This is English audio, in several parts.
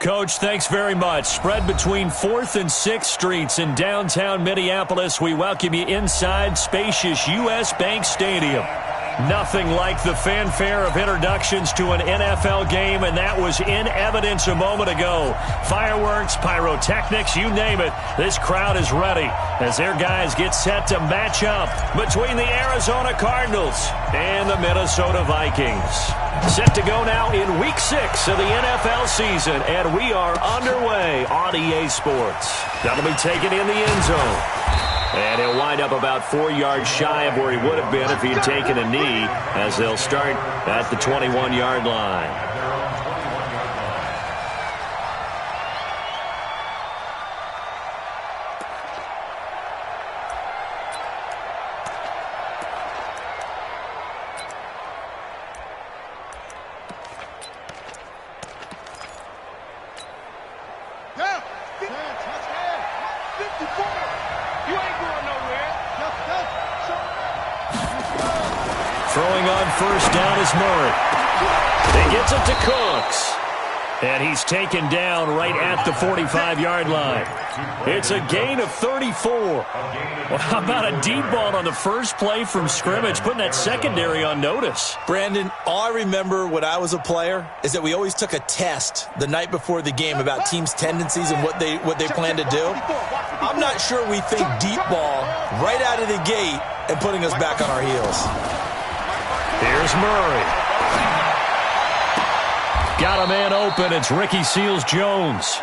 Coach. Thanks very much. Spread between 4th and 6th Streets in downtown Minneapolis. We welcome you inside spacious U.S. Bank Stadium. Nothing like the fanfare of introductions to an NFL game, and that was in evidence a moment ago. Fireworks, pyrotechnics, you name it. This crowd is ready as their guys get set to match up between the Arizona Cardinals and the Minnesota Vikings. Set to go now in Week 6 of the NFL season, and we are underway on EA Sports. That'll be taken in the end zone. And he'll wind up about 4 yards shy of where he would have been if he had taken a knee, as they'll start at the 21-yard line. Throwing on first down is Murray. He gets it to Cooks. And he's taken down right at the 45-yard line. It's a gain of 34. Well, how about a deep ball on the first play from scrimmage, putting that secondary on notice? Brandon, all I remember when I was a player is that we always took a test the night before the game about teams' tendencies and what they plan to do. I'm not sure we think deep ball right out of the gate and putting us back on our heels. Here's Murray. Got a man open. It's Ricky Seals-Jones.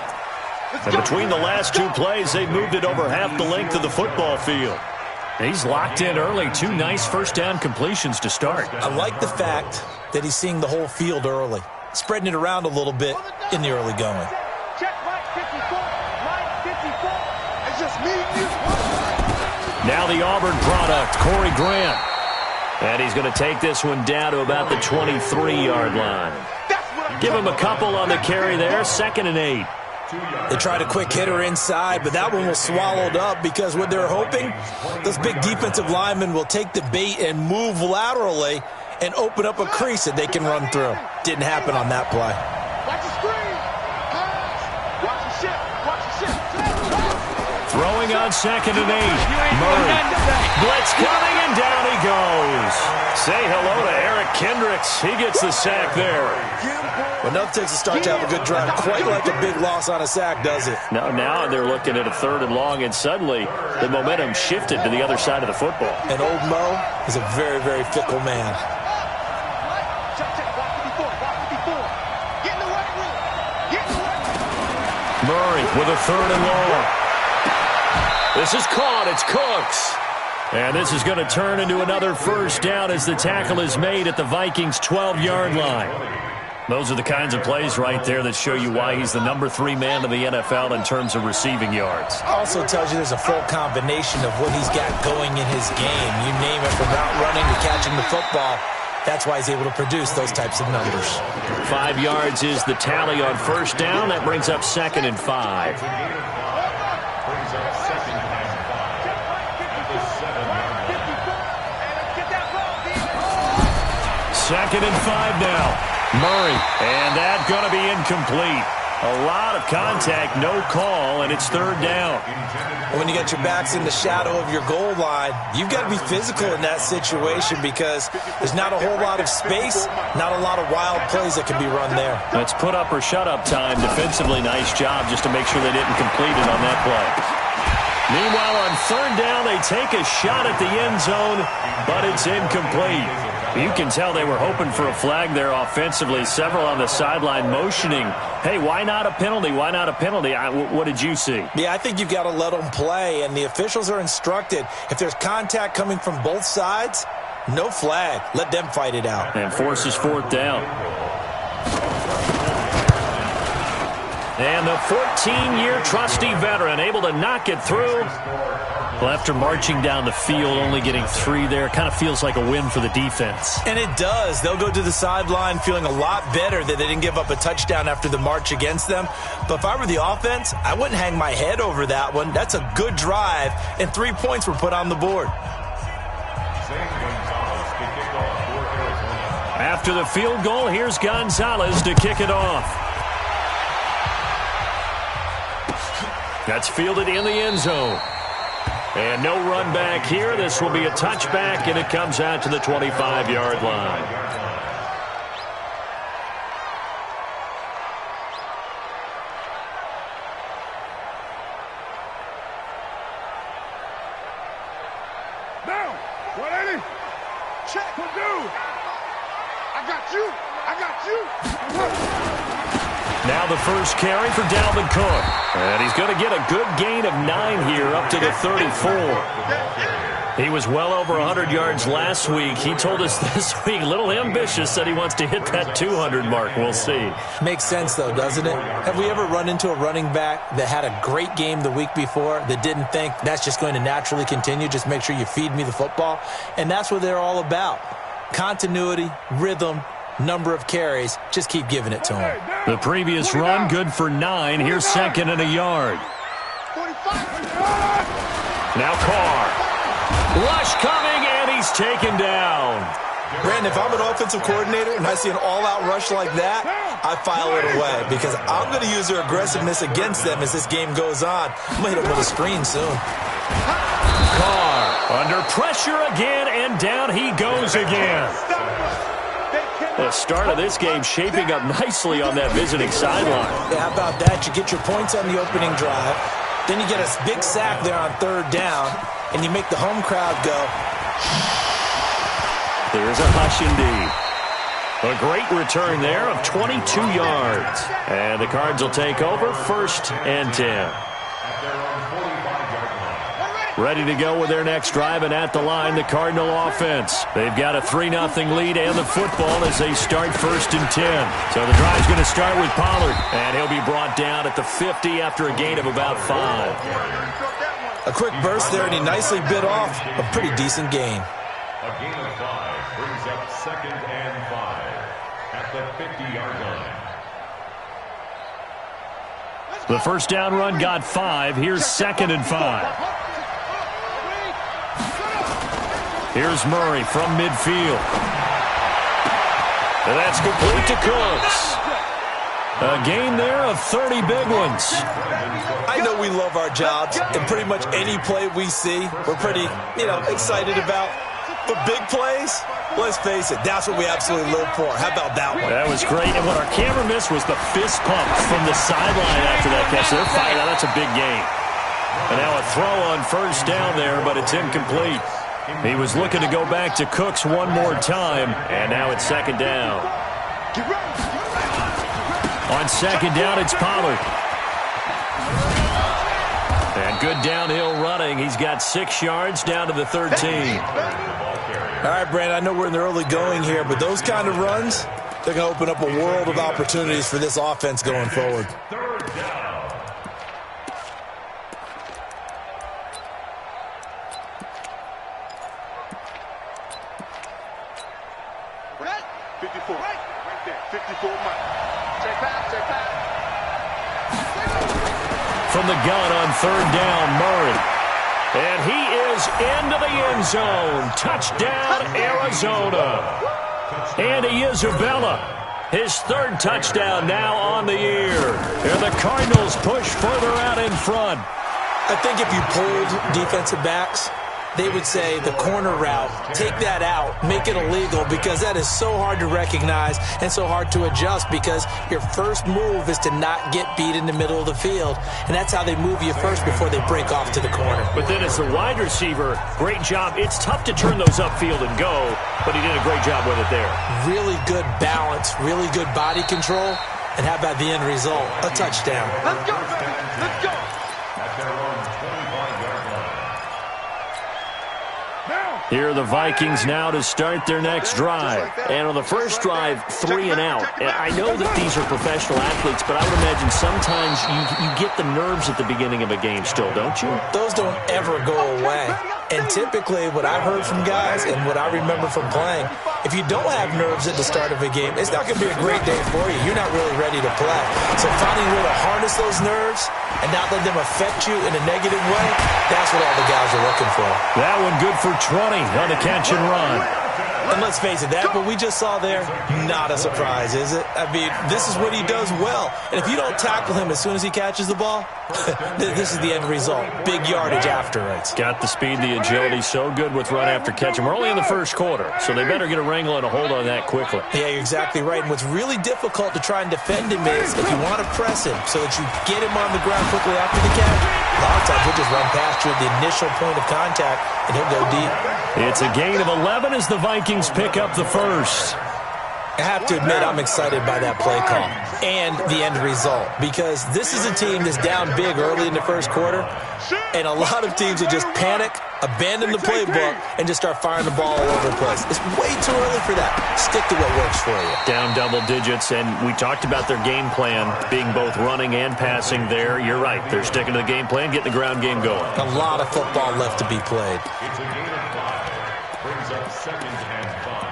And between the last two plays, they moved it over half the length of the football field. He's locked in early. 2 nice first down completions to start. I like the fact that he's seeing the whole field early, spreading it around a little bit in the early going. Now the Auburn product, Corey Grant. And he's going to take this one down to about the 23-yard line. Give him a couple on the carry there, 2nd and 8. They tried a quick hitter inside, but that one was swallowed up because what they're hoping, those big defensive linemen will take the bait and move laterally and open up a crease that they can run through. Didn't happen on that play. Throwing on 2nd and 8. Murray. Blitz coming, and down he goes. Say hello to Eric Kendricks. He gets the sack there. Well, nothing takes a start to have a good drive. Quite like a big loss on a sack, does it? Now they're looking at a 3rd and long, and suddenly the momentum shifted to the other side of the football. And old Mo is a very, very fickle man. Murray with a 3rd and long. This is caught. It's Cooks. And this is going to turn into another first down as the tackle is made at the Vikings' 12-yard line. Those are the kinds of plays right there that show you why he's the number 3 man in the NFL in terms of receiving yards. Also tells you there's a full combination of what he's got going in his game. You name it, from route running to catching the football. That's why he's able to produce those types of numbers. 5 yards is the tally on first down. That brings up 2nd and 5. 2nd and 5 now. Murray. And that's going to be incomplete. A lot of contact, no call, and it's 3rd down. When you got your backs in the shadow of your goal line, you've got to be physical in that situation because there's not a whole lot of space, not a lot of wild plays that can be run there. That's put up or shut up time. Defensively, nice job just to make sure they didn't complete it on that play. Meanwhile, on 3rd down, they take a shot at the end zone, but it's incomplete. You can tell they were hoping for a flag there offensively. Several on the sideline motioning, hey, why not a penalty? Why not a penalty? What did you see? Yeah, I think you've got to let them play, and the officials are instructed. If there's contact coming from both sides, no flag. Let them fight it out. And forces 4th down. And the 14-year trusty veteran able to knock it through. Well, after marching down the field, only getting 3 there, kind of feels like a win for the defense. And it does. They'll go to the sideline feeling a lot better that they didn't give up a touchdown after the march against them. But if I were the offense, I wouldn't hang my head over that one. That's a good drive, and 3 points were put on the board. After the field goal, here's Gonzalez to kick it off. That's fielded in the end zone. And no run back here. This will be a touchback, and it comes out to the 25-yard line. Now the first carry for Dalvin Cook. And he's going to get a good gain of 9 here up to the 34. He was well over 100 yards last week. He told us this week, a little ambitious, said he wants to hit that 200 mark. We'll see. Makes sense, though, doesn't it? Have we ever run into a running back that had a great game the week before that didn't think that's just going to naturally continue? Just make sure you feed me the football. And that's what they're all about. Continuity, rhythm, number of carries. Just keep giving it to him. The previous run, good for 9. Here's 2nd and a yard. Now Carr. Rush coming, and he's taken down. Brandon, if I'm an offensive coordinator and I see an all-out rush like that, I file it away because I'm going to use their aggressiveness against them as this game goes on. I'm going to hit them with a screen soon. Carr under pressure again, and down he goes again. The start of this game shaping up nicely on that visiting sideline. Yeah, how about that? You get your points on the opening drive. Then you get a big sack there on 3rd down, and you make the home crowd go. There's a hush indeed. A great return there of 22 yards. And the Cards will take over 1st and 10. Ready to go with their next drive, and at the line, the Cardinal offense. They've got a 3-0 lead and the football as they start 1st and 10. So the drive's going to start with Pollard, and he'll be brought down at the 50 after a gain of about 5. A quick burst there, and he nicely bit off a pretty decent gain. A gain of 5 brings up 2nd and 5 at the 50-yard line. The first down run got 5. Here's 2nd and 5. Here's Murray from midfield. And that's complete to Cooks. A gain there of 30 big ones. I know we love our jobs, and pretty much any play we see, we're pretty, excited about. But big plays, let's face it, that's what we absolutely live for. How about that one? That was great. And what our camera missed was the fist pump from the sideline after that catch. They're fired out. That's a big gain. And now a throw on 1st down there, but it's incomplete. He was looking to go back to Cooks one more time, and now it's 2nd down. On 2nd down, it's Pollard. And good downhill running. He's got 6 yards down to the 13. All right, Brandon, I know we're in the early going here, but those kind of runs, they're going to open up a world of opportunities for this offense going forward. 3rd down. From the gun on 3rd down, Murray. And he is into the end zone. Touchdown, Arizona. Andy Isabella, his 3rd touchdown now on the year. And the Cardinals push further out in front. I think if you pulled defensive backs, they would say the corner route, take that out, make it illegal, because that is so hard to recognize and so hard to adjust, because your first move is to not get beat in the middle of the field, and that's how they move you first before they break off to the corner. But then as the wide receiver, great job. It's tough to turn those upfield and go, but he did a great job with it there. Really good balance, really good body control, and how about the end result? A touchdown. Let's go! Let's go! Here are the Vikings now to start their next drive. And on the first drive, 3 and out. And I know that these are professional athletes, but I would imagine sometimes you get the nerves at the beginning of a game still, don't you? Those don't ever go away. And typically what I've heard from guys and what I remember from playing, if you don't have nerves at the start of a game, it's not going to be a great day for you. You're not really ready to play. So finding a way to harness those nerves and not let them affect you in a negative way, that's what all the guys are looking for. That one good for 20 on the catch and run. And let's face it, that what we just saw there, not a surprise, is it? I mean, this is what he does well. And if you don't tackle him as soon as he catches the ball, this is the end result. Big yardage after it. Got the speed, the agility, so good with run after catch. And we're only in the first quarter, so they better get a wrangle and a hold on that quickly. Yeah, you're exactly right. And what's really difficult to try and defend him is if you want to press him so that you get him on the ground quickly after the catch, a lot of times he'll just run past you at the initial point of contact, and he'll go deep. It's a gain of 11 as the Vikings pick up the first. I have to admit I'm excited by that play call and the end result because this is a team that's down big early in the first quarter, and a lot of teams will just panic, abandon the playbook, and just start firing the ball all over the place. It's way too early for that. Stick to what works for you. Down double digits, and we talked about their game plan being both running and passing there. You're right. They're sticking to the game plan, getting the ground game going. A lot of football left to be played. It's a gain of 5. Brings up 2nd and 5.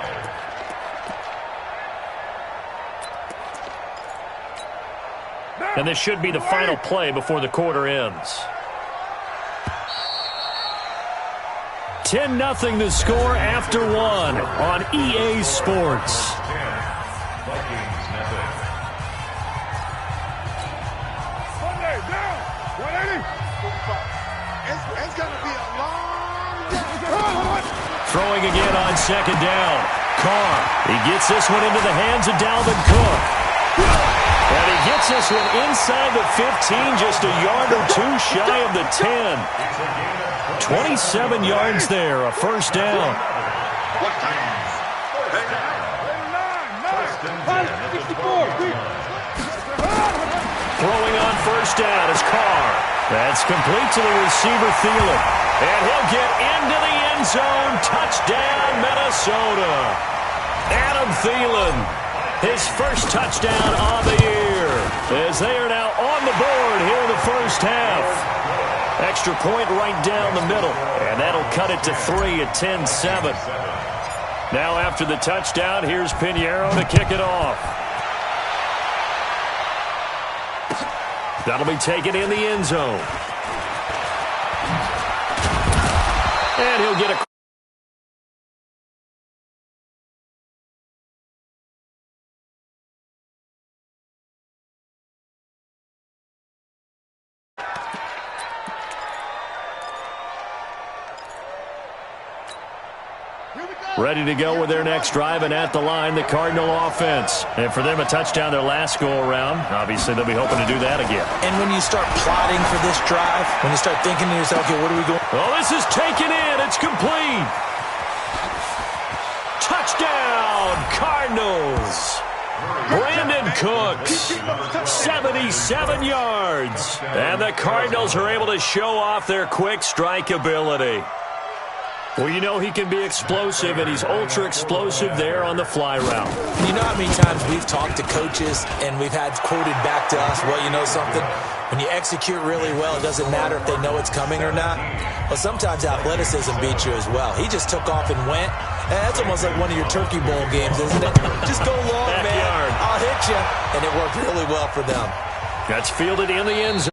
And this should be the final play before the quarter ends. 10-0 the score after 1 on EA Sports. Throwing again on 2nd down. Carr, he gets this one into the hands of Dalvin Cook. And he gets this one inside the 15, just a yard or two shy of the 10. 27 yards there, a first down. Throwing on first down is Carr. That's complete to the receiver, Thielen. And he'll get into the end zone. Touchdown, Minnesota. Adam Thielen, his first touchdown of the year, as they are now on the board here in the first half. Extra point right down the middle, and that'll cut it to 3 at 10-7. Now after the touchdown, here's Pinheiro to kick it off. That'll be taken in the end zone. And he'll get a... Ready to go with their next drive, and at the line, the Cardinal offense. And for them, a touchdown their last go-around. Obviously, they'll be hoping to do that again. And when you start plotting for this drive, when you start thinking to yourself, okay, what are we going? Oh, this is taken in. It's complete. Touchdown, Cardinals. Brandon Cooks, 77 yards. And the Cardinals are able to show off their quick strike ability. Well, you know he can be explosive, and he's ultra-explosive there on the fly route. You know how many times we've talked to coaches and we've had quoted back to us, well, you know something? When you execute really well, it doesn't matter if they know it's coming or not. Well, sometimes athleticism beats you as well. He just took off and went. And that's almost like one of your Turkey Bowl games, isn't it? Just go long, man. I'll hit you. And it worked really well for them. That's fielded in the end zone.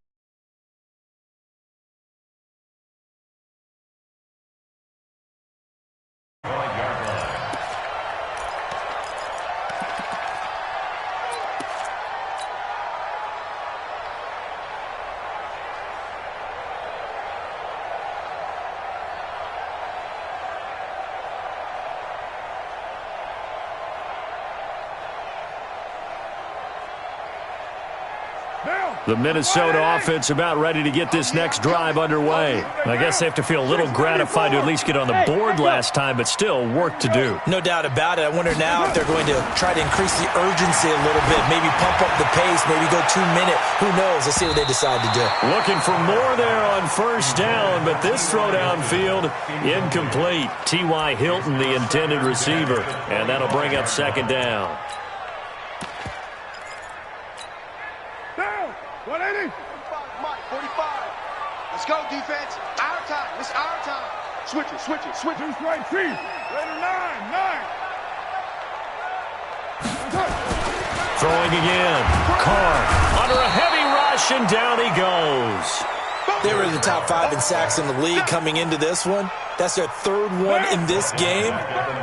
The Minnesota offense about ready to get this next drive underway. I guess they have to feel a little gratified to at least get on the board last time, but still work to do. No doubt about it. I wonder now if they're going to try to increase the urgency a little bit, maybe pump up the pace, maybe go 2-minute. Who knows? Let's see what they decide to do. Looking for more there on first down, but this throw downfield incomplete. T.Y. Hilton, the intended receiver, and that'll bring up second down. 180. 45. Let's go, defense. Our time. It's our time. Switch it. Who's right feet? Later 9. Throwing again. Carr under a heavy rush, and down he goes. They were in the top 5 in sacks in the league coming into this one. That's their 3rd one in this game.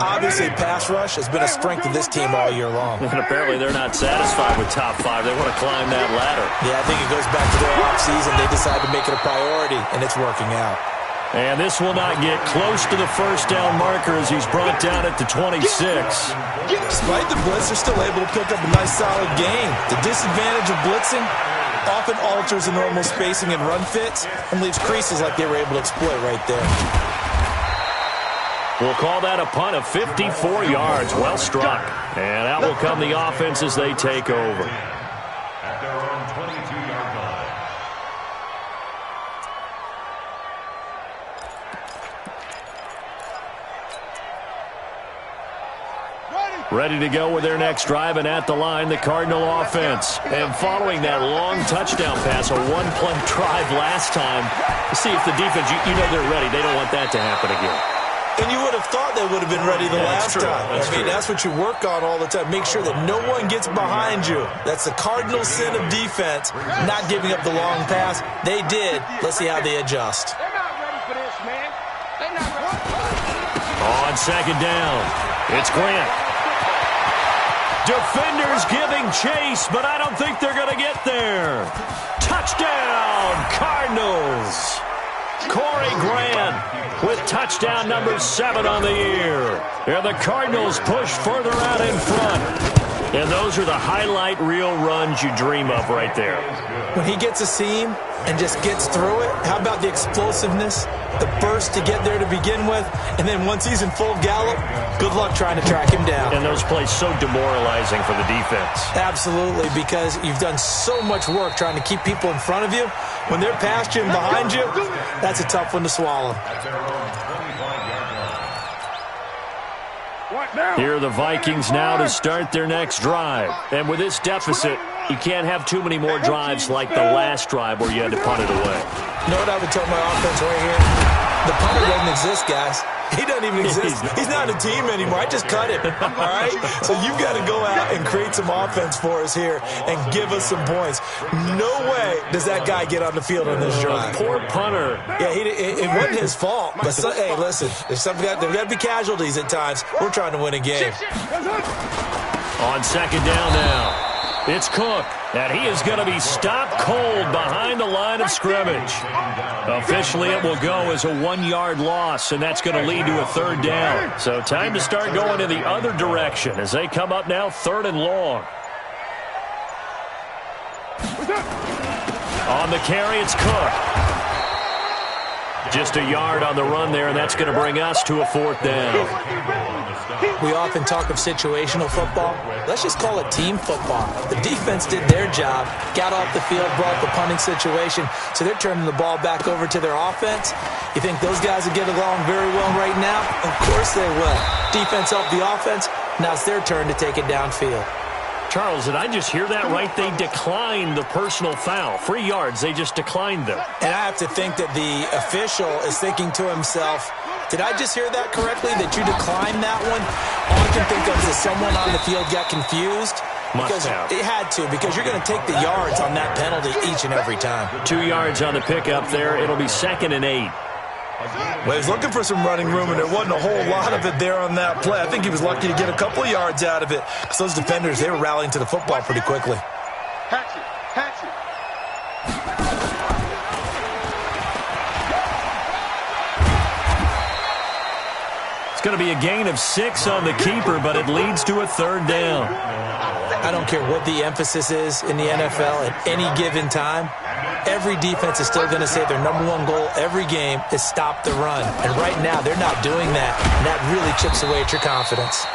Obviously, pass rush has been a strength of this team all year long. And apparently they're not satisfied with top 5. They want to climb that ladder. Yeah, I think it goes back to their offseason. They decided to make it a priority, and it's working out. And this will not get close to the first down marker as he's brought down at the 26. Despite the blitz, they're still able to pick up a nice, solid gain. The disadvantage of blitzing often alters the normal spacing and run fits and leaves creases like they were able to exploit right there. We'll call that a punt of 54 yards. Well struck. And out will come the offense as they take over. At their own 22-yard line. Ready to go with their next drive, and at the line, the Cardinal offense. And following that long touchdown pass, a one-play drive last time, to see if the defense, you know they're ready. They don't want that to happen again. And you would have thought they would have been ready the last time. That's what you work on all the time. Make sure that no one gets behind you. That's the cardinal sin of defense, not giving up the long pass. They did. Let's see how they adjust. They're not ready for this, man. They're not ready. On second down, it's Grant. Defenders giving chase, but I don't think they're going to get there. Touchdown, Cardinals. Corey Grant with touchdown number 7 on the year. And the Cardinals push further out in front. And those are the highlight reel runs you dream of right there. When he gets a seam and just gets through it, how about the explosiveness, the burst to get there to begin with, and then once he's in full gallop, good luck trying to track him down. And those plays so demoralizing for the defense. Absolutely, because you've done so much work trying to keep people in front of you. When they're past you and behind you, that's a tough one to swallow. Here are the Vikings now to start their next drive. And with this deficit, you can't have too many more drives like the last drive where you had to punt it away. You know what I would tell my offense right here? The punter doesn't exist, guys. He doesn't even exist. He's not a team anymore. I just cut him, all right? So you've got to go out and create some offense for us here and give us some points. No way does that guy get on the field on this drive. Poor punter. Yeah, it wasn't his fault. But, hey, listen, there's got to be casualties at times. We're trying to win a game. On second down now. It's Cook, and he is going to be stopped cold behind the line of scrimmage. Officially, it will go as a 1-yard loss, and that's going to lead to a 3rd down. So time to start going in the other direction as they come up now 3rd and long. On the carry, it's Cook. Just a yard on the run there, and that's going to bring us to a 4th down. We often talk of situational football. Let's just call it team football. The defense did their job, got off the field, brought the punting situation, so they're turning the ball back over to their offense. You think those guys will get along very well right now? Of course they will. Defense helped the offense. Now it's their turn to take it downfield. Charles, did I just hear that right? They declined the personal foul. 3 yards, they just declined them. And I have to think that the official is thinking to himself, did I just hear that correctly, that you declined that one? All I can think of is that someone on the field got confused. Because it had to, because you're going to take the yards on that penalty each and every time. 2 yards on the pickup there. It'll be 2nd and 8. Well, he was looking for some running room, and there wasn't a whole lot of it there on that play. I think he was lucky to get a couple of yards out of it, because those defenders, they were rallying to the football pretty quickly. Hatchet, hatchet. It's going to be a gain of 6 on the keeper, but it leads to a 3rd down. I don't care what the emphasis is in the NFL at any given time. Every defense is still going to say their #1 goal every game is stop the run. And right now, they're not doing that. And that really chips away at your confidence.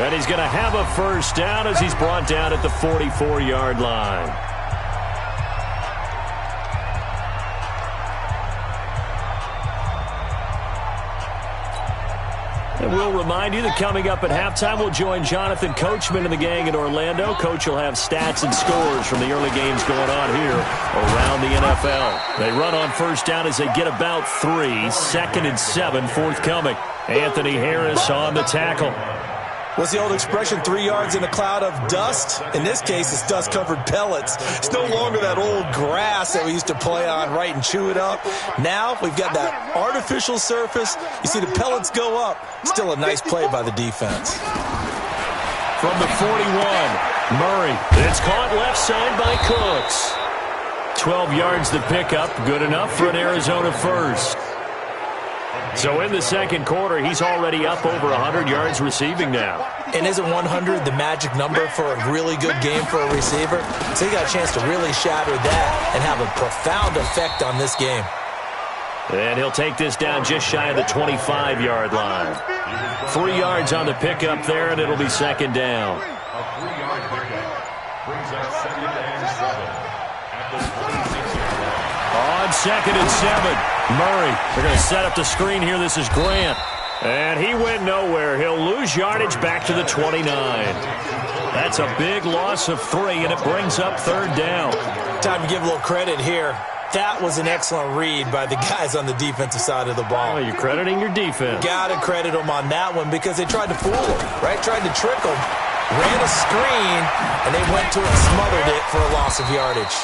And he's going to have a 1st down as he's brought down at the 44-yard line. And we'll remind you that coming up at halftime, we'll join Jonathan Coachman and the gang in Orlando. Coach will have stats and scores from the early games going on here around the NFL. They run on 1st down as they get about 3. 2nd and 7 forthcoming. Anthony Harris on the tackle. What's the old expression, 3 yards in a cloud of dust? In this case, it's dust-covered pellets. It's no longer that old grass that we used to play on, right, and chew it up. Now we've got that artificial surface. You see the pellets go up. Still a nice play by the defense. From the 41, Murray. It's caught left side by Cooks. 12 yards the pickup, good enough for an Arizona first. So in the second quarter, he's already up over 100 yards receiving now. And isn't 100 the magic number for a really good game for a receiver? So he got a chance to really shatter that and have a profound effect on this game. And he'll take this down just shy of the 25-yard line. 3 yards on the pickup there, and it'll be second down. A 3-yard pickup brings up 2nd and 7 at the 26-yard line. On 2nd and 7. Murray, they're going to set up the screen here. This is Grant. And he went nowhere. He'll lose yardage back to the 29. That's a big loss of 3, and it brings up 3rd down. Time to give a little credit here. That was an excellent read by the guys on the defensive side of the ball. Oh, you're crediting your defense. Got to credit them on that one because they tried to fool him, right? Tried to trick him. Ran a screen, and they went to it and smothered it for a loss of yardage.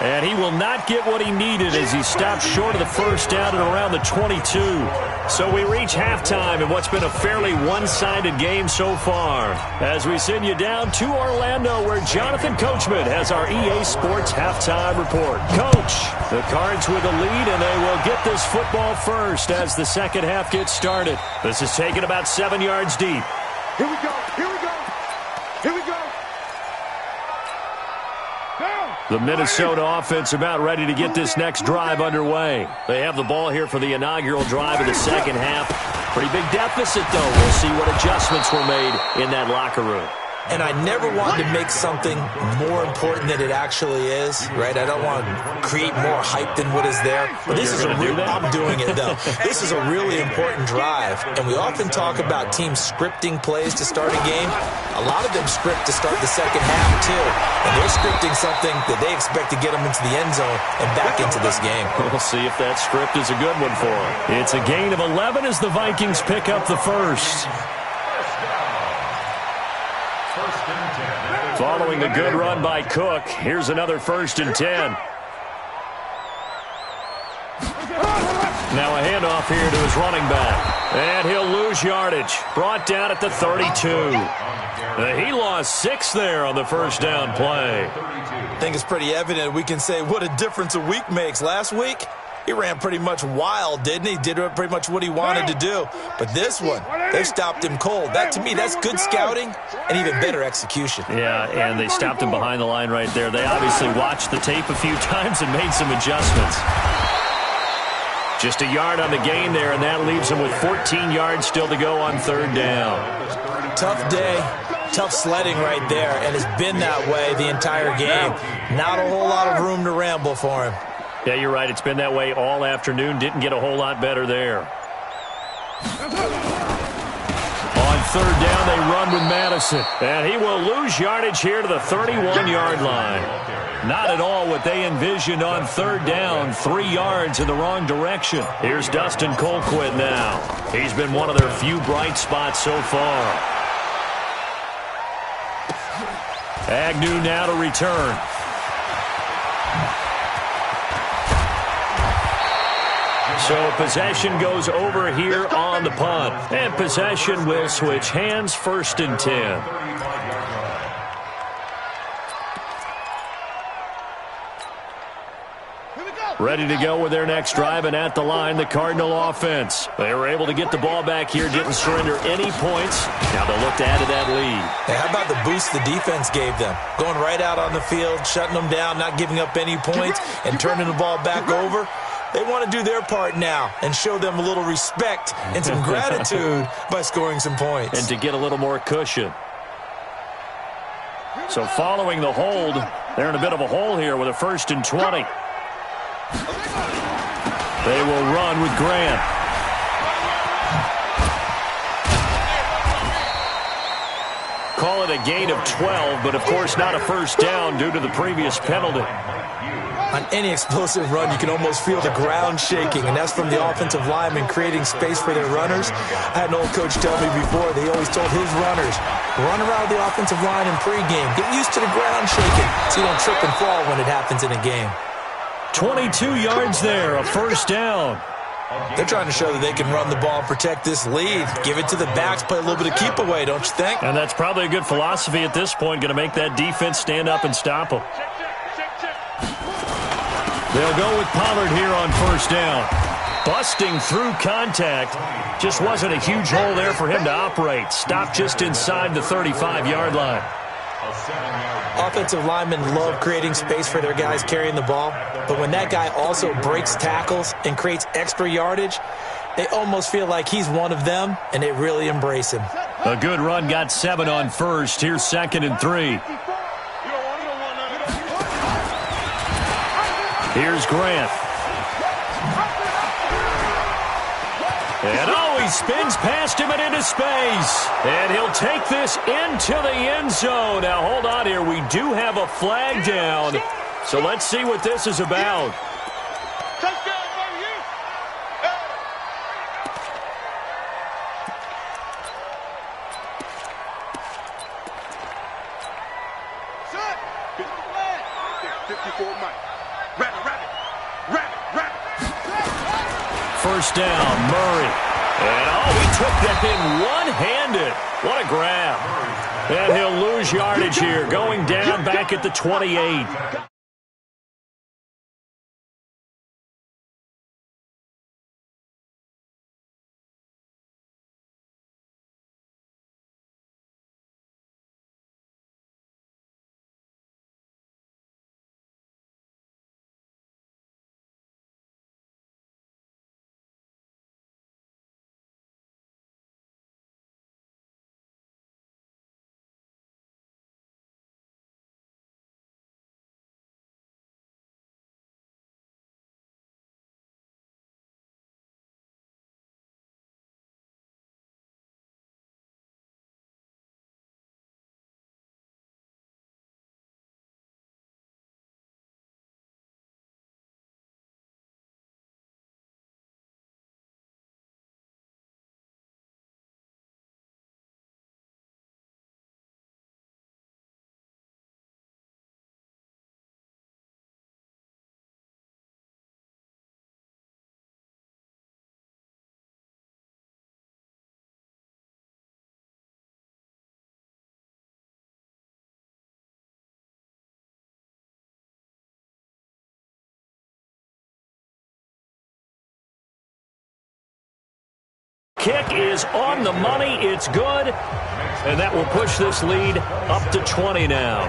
And he will not get what he needed as he stopped short of the first down at around the 22. So we reach halftime in what's been a fairly one-sided game so far. As we send you down to Orlando, where Jonathan Coachman has our EA Sports halftime report. Coach, the Cards with a lead, and they will get this football first as the second half gets started. This is taken about 7 yards deep. Here we go. Here we go. Here we go. The Minnesota offense about ready to get this next drive underway. They have the ball here for the inaugural drive of the second half. Pretty big deficit, though. We'll see what adjustments were made in that locker room. And I never want to make something more important than it actually is, right? I don't want to create more hype than what is there. But this is I'm doing it, though. This is a really important drive. And we often talk about teams scripting plays to start a game. A lot of them script to start the second half, too. And they're scripting something that they expect to get them into the end zone and back into this game. We'll see if that script is a good one for them. It's a gain of 11 as the Vikings pick up the first. Following the good run by Cook, here's another 1st and 10. Now a handoff here to his running back. And he'll lose yardage. Brought down at the 32. He lost 6 there on the first down play. I think it's pretty evident we can say what a difference a week makes. Last week, he ran pretty much wild, didn't he? Did pretty much what he wanted to do. But this one, they stopped him cold. That, to me, that's good scouting and even better execution. Yeah, and they stopped him behind the line right there. They obviously watched the tape a few times and made some adjustments. Just a yard on the gain there, and that leaves him with 14 yards still to go on 3rd down. Tough day, tough sledding right there, and it's been that way the entire game. Not a whole lot of room to ramble for him. Yeah, you're right. It's been that way all afternoon. Didn't get a whole lot better there. On 3rd down, they run with Madison. And he will lose yardage here to the 31-yard line. Not at all what they envisioned on 3rd down. 3 yards in the wrong direction. Here's Dustin Colquitt now. He's been one of their few bright spots so far. Agnew now to return. So possession goes over here on the punt. And possession will switch hands, 1st and 10. Ready to go with their next drive, and at the line, the Cardinal offense. They were able to get the ball back here, didn't surrender any points. Now they'll look to add to that lead. Hey, how about the boost the defense gave them? Going right out on the field, shutting them down, not giving up any points, and turning the ball back over. They want to do their part now and show them a little respect and some gratitude by scoring some points. And to get a little more cushion. So following the hold, they're in a bit of a hole here with a 1st and 20. They will run with Grant. Call it a gain of 12, but of course not a first down due to the previous penalty. On any explosive run, you can almost feel the ground shaking, and that's from the offensive linemen creating space for their runners. I had an old coach tell me before, they always told his runners, run around the offensive line in pregame. Get used to the ground shaking so you don't trip and fall when it happens in a game. 22 yards there, a first down. They're trying to show that they can run the ball and protect this lead. Give it to the backs, play a little bit of keep away, don't you think? And that's probably a good philosophy at this point, going to make that defense stand up and stop them. They'll go with Pollard here on first down. Busting through contact. Just wasn't a huge hole there for him to operate. Stopped just inside the 35-yard line. Offensive linemen love creating space for their guys carrying the ball, but when that guy also breaks tackles and creates extra yardage, they almost feel like he's one of them, and they really embrace him. A good run, got 7 on first. Here's 2nd and 3. Here's Grant. And he spins past him and into space. And he'll take this into the end zone. Now, hold on here. We do have a flag down. So let's see what this is about. First down, Murray. And, he took that in one-handed. What a grab. And he'll lose yardage here, going down back at the 28. Kick is on the money. It's good. And that will push this lead up to 20 now.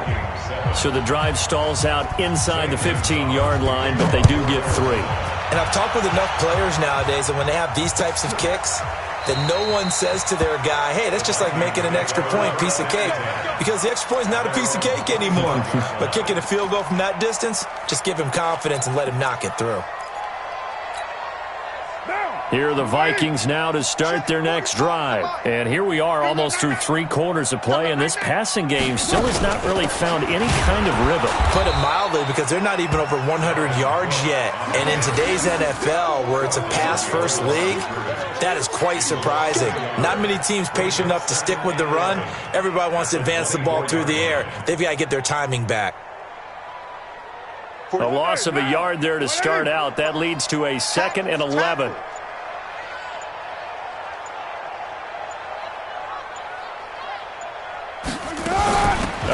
So the drive stalls out inside the 15-yard line, but they do get 3. And I've talked with enough players nowadays that when they have these types of kicks, that no one says to their guy, hey, that's just like making an extra point, piece of cake. Because the extra point is not a piece of cake anymore. But kicking a field goal from that distance, just give him confidence and let him knock it through. Here are the Vikings now to start their next drive. And here we are almost through 3 quarters of play, and this passing game still has not really found any kind of rhythm. Put it mildly, because they're not even over 100 yards yet. And in today's NFL, where it's a pass-first league, that is quite surprising. Not many teams patient enough to stick with the run. Everybody wants to advance the ball through the air. They've got to get their timing back. A loss of a yard there to start out. That leads to a 2nd and 11.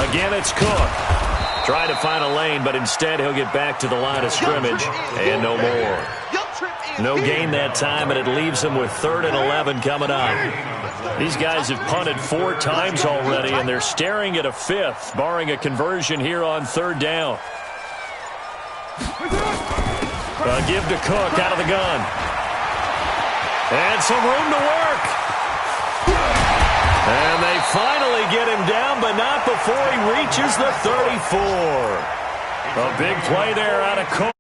Again, it's Cook. Trying to find a lane, but instead he'll get back to the line of scrimmage. And no more. No gain that time, and it leaves him with 3rd and 11 coming up. These guys have punted 4 times already, and they're staring at a 5th, barring a conversion here on 3rd down. Give to Cook out of the gun. And some room to work. And they finally get him down, but not before he reaches the 34. A big play there out of Cook.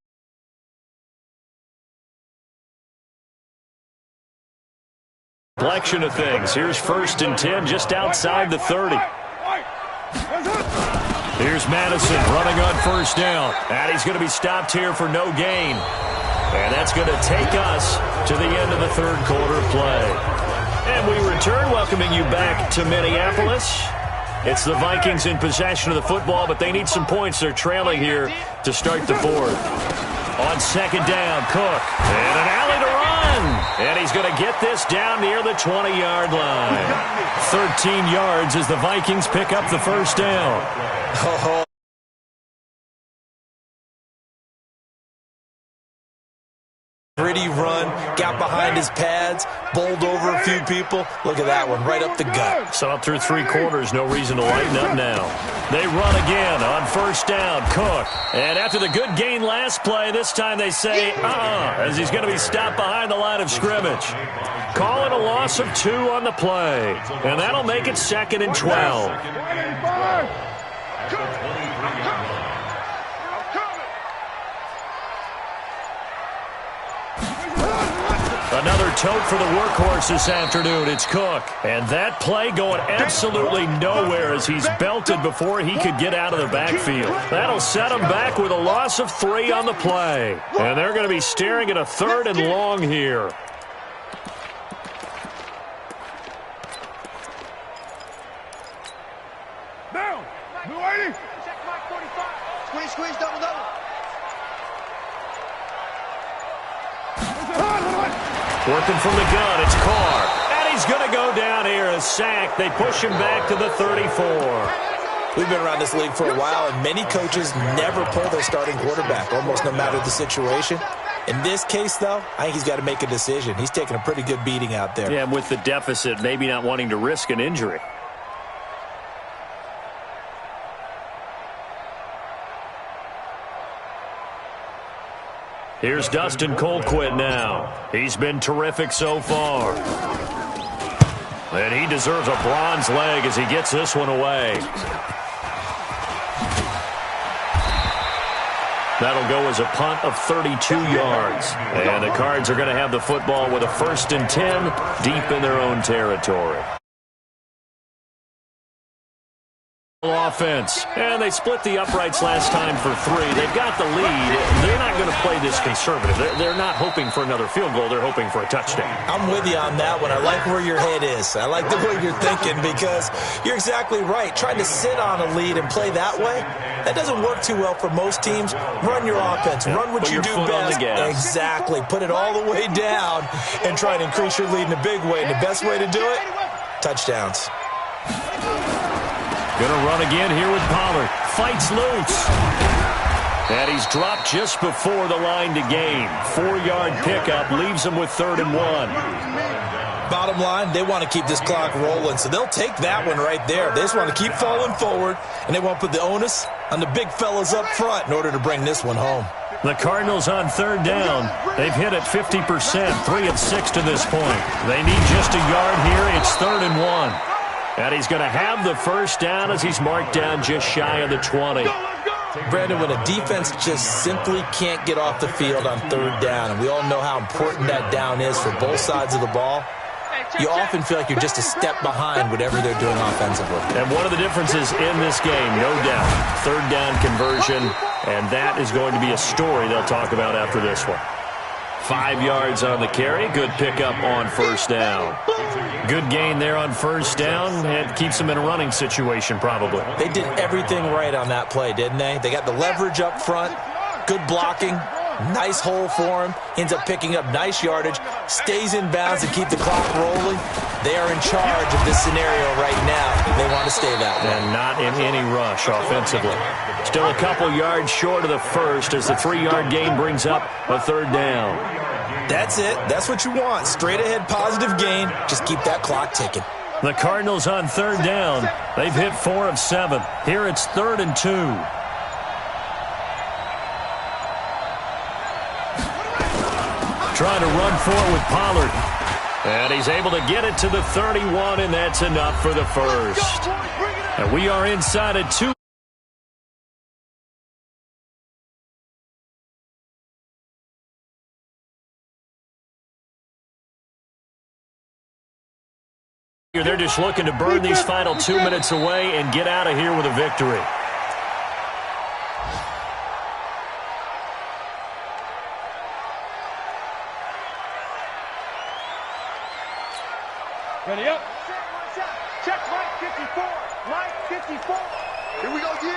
Collection of things. Here's 1st and 10 just outside the 30. Here's Madison running on first down. And he's going to be stopped here for no gain. And that's going to take us to the end of the third quarter play. And we return, welcoming you back to Minneapolis. It's the Vikings in possession of the football, but they need some points. They're trailing here to start the fourth. On second down, Cook. And an alley to run. And he's going to get this down near the 20-yard line. 13 yards as the Vikings pick up the first down. Oh. Gritty run, got behind his pads, bowled over a few people. Look at that one, right up the gut. So up through three quarters, no reason to lighten up now. They run again on first down, Cook. And after the good gain last play, this time they say, as he's going to be stopped behind the line of scrimmage. Calling a loss of 2 on the play. And that'll make it 2nd and 12. Another tote for the workhorse this afternoon. It's Cook. And that play going absolutely nowhere as he's belted before he could get out of the backfield. That'll set him back with a loss of 3 on the play. And they're going to be staring at a 3rd and long here. Down. Blue 80. Check Mike 45. Squeeze, squeeze, double, double. Working from the gun, it's Carr. And he's going to go down here, a sack. They push him back to the 34. We've been around this league for a while, and many coaches never pull their starting quarterback, almost no matter the situation. In this case, though, I think he's got to make a decision. He's taking a pretty good beating out there. Yeah, and with the deficit, maybe not wanting to risk an injury. Here's Dustin Colquitt now. He's been terrific so far. And he deserves a bronze leg as he gets this one away. That'll go as a punt of 32 yards. And the Cards are going to have the football with a 1st and 10 deep in their own territory. Offense, and they split the uprights last time for 3. They've got the lead. They're not going to play this conservative. They're not hoping for another field goal. They're hoping for a touchdown. I'm with you on that one. I like where your head is. I like the way you're thinking because you're exactly right. Trying to sit on a lead and play that way, that doesn't work too well for most teams. Run your offense. Run what you do best. Exactly. Put it all the way down and try and increase your lead in a big way. And the best way to do it, touchdowns. Going to run again here with Pollard. Fights loose. And he's dropped just before the line to gain. 4-yard pickup leaves him with 3rd and 1. Bottom line, they want to keep this clock rolling, so they'll take that one right there. They just want to keep falling forward, and they want to put the onus on the big fellas up front in order to bring this one home. The Cardinals on 3rd down. They've hit it 50%, 3 of 6 to this point. They need just a yard here. It's 3rd and 1. And he's going to have the first down as he's marked down just shy of the 20. Brandon, when a defense just simply can't get off the field on 3rd down, and we all know how important that down is for both sides of the ball, you often feel like you're just a step behind whatever they're doing offensively. And one of the differences in this game, no doubt, 3rd down conversion, and that is going to be a story they'll talk about after this one. 5 yards on the carry. Good pickup on first down. Good gain there on first down. And keeps them in a running situation probably. They did everything right on that play, didn't they? They got the leverage up front. Good blocking. Nice hole for him. Ends up picking up nice yardage. Stays in bounds and keep the clock rolling. They are in charge of this scenario right now. They want to stay that way. And not in any rush offensively. Still a couple yards short of the first as the 3-yard gain brings up a 3rd down. That's it. That's what you want. Straight ahead positive gain. Just keep that clock ticking. The Cardinals on 3rd down. They've hit 4 of 7. Here it's 3rd and 2. Trying to run forward with Pollard. And he's able to get it to the 31, and that's enough for the first. And we are inside a 2. They're just looking to burn these final 2 minutes away and get out of here with a victory. Ready up. Check Mike 54. Mike 54. Here we go, D.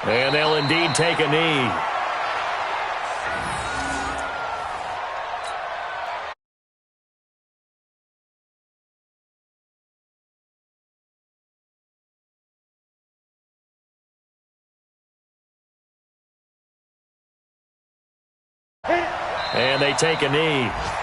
And they'll indeed take a knee. And they take a knee.